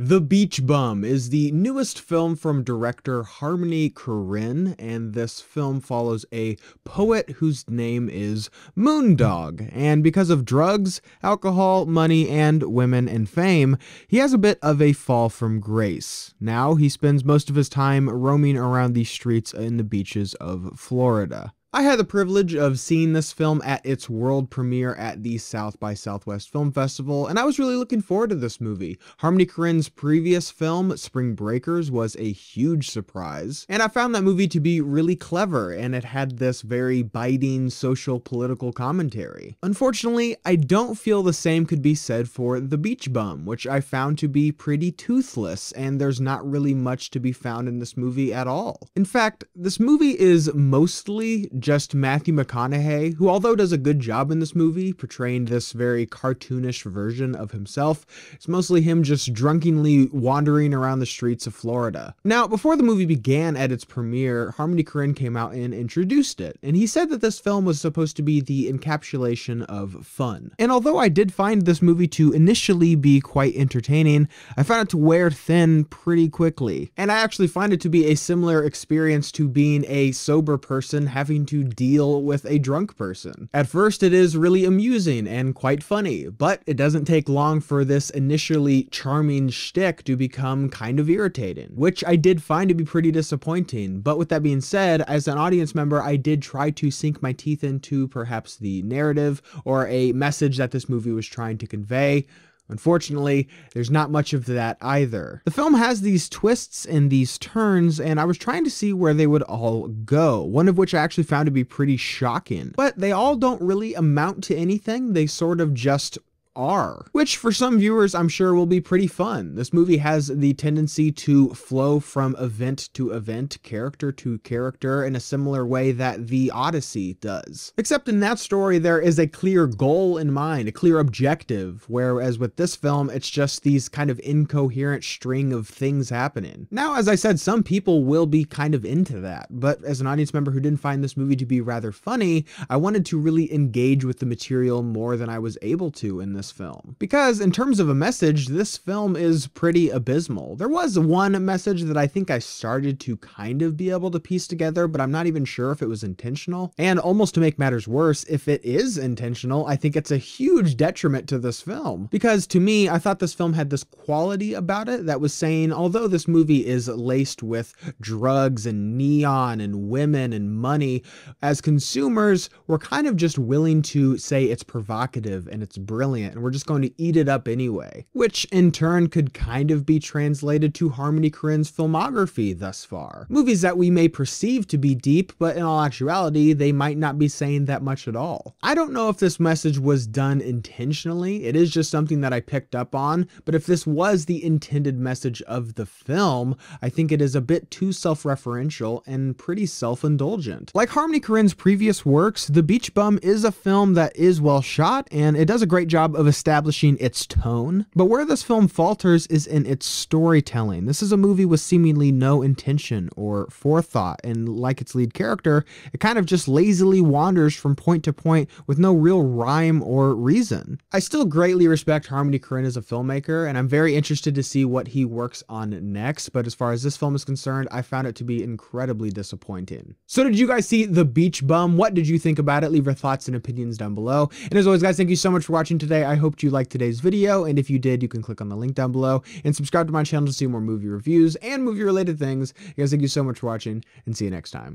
The Beach Bum is the newest film from director Harmony Korine, and this film follows a poet whose name is Moondog, and because of drugs, alcohol, money, and women and fame, he has a bit of a fall from grace. Now he spends most of his time roaming around the streets in the beaches of Florida. I had the privilege of seeing this film at its world premiere at the South by Southwest Film Festival, and I was really looking forward to this movie. Harmony Korine's previous film, Spring Breakers, was a huge surprise, and I found that movie to be really clever, and it had this very biting social political commentary. Unfortunately, I don't feel the same could be said for The Beach Bum, which I found to be pretty toothless, and there's not really much to be found in this movie at all. In fact, this movie is mostly just Matthew McConaughey, who although does a good job in this movie, portraying this very cartoonish version of himself, it's mostly him just drunkenly wandering around the streets of Florida. Now, before the movie began at its premiere, Harmony Korine came out and introduced it, and he said that this film was supposed to be the encapsulation of fun. And although I did find this movie to initially be quite entertaining, I found it to wear thin pretty quickly. And I actually find it to be a similar experience to being a sober person having to deal with a drunk person. At first it is really amusing and quite funny, but it doesn't take long for this initially charming shtick to become kind of irritating, which I did find to be pretty disappointing. But with that being said, as an audience member, I did try to sink my teeth into perhaps the narrative or a message that this movie was trying to convey. Unfortunately, there's not much of that either. The film has these twists and these turns, and I was trying to see where they would all go, one of which I actually found to be pretty shocking. But they all don't really amount to anything, they sort of just are, which for some viewers I'm sure will be pretty fun. This movie has the tendency to flow from event to event, character to character, in a similar way that The Odyssey does. Except in that story there is a clear goal in mind, a clear objective, whereas with this film it's just these kind of incoherent string of things happening. Now, as I said, some people will be kind of into that, but as an audience member who didn't find this movie to be rather funny, I wanted to really engage with the material more than I was able to in this film. Because in terms of a message, this film is pretty abysmal. There was one message that I think I started to kind of be able to piece together, but I'm not even sure if it was intentional. And almost to make matters worse, if it is intentional, I think it's a huge detriment to this film. Because to me, I thought this film had this quality about it that was saying, although this movie is laced with drugs and neon and women and money, as consumers, we're kind of just willing to say it's provocative and it's brilliant, and we're just going to eat it up anyway, which in turn could kind of be translated to Harmony Korine's filmography thus far. Movies that we may perceive to be deep, but in all actuality, they might not be saying that much at all. I don't know if this message was done intentionally, it is just something that I picked up on, but if this was the intended message of the film, I think it is a bit too self-referential and pretty self-indulgent. Like Harmony Korine's previous works, The Beach Bum is a film that is well shot, and it does a great job of establishing its tone, but where this film falters is in its storytelling. This is a movie with seemingly no intention or forethought, and like its lead character, it kind of just lazily wanders from point to point with no real rhyme or reason. I still greatly respect Harmony Korine as a filmmaker, and I'm very interested to see what he works on next, but as far as this film is concerned, I found it to be incredibly disappointing. So did you guys see The Beach Bum? What did you think about it? Leave your thoughts and opinions down below. And as always, guys, thank you so much for watching today. I hope you liked today's video, and if you did, you can click on the link down below and subscribe to my channel to see more movie reviews and movie related things. You guys, thank you so much for watching, and see you next time.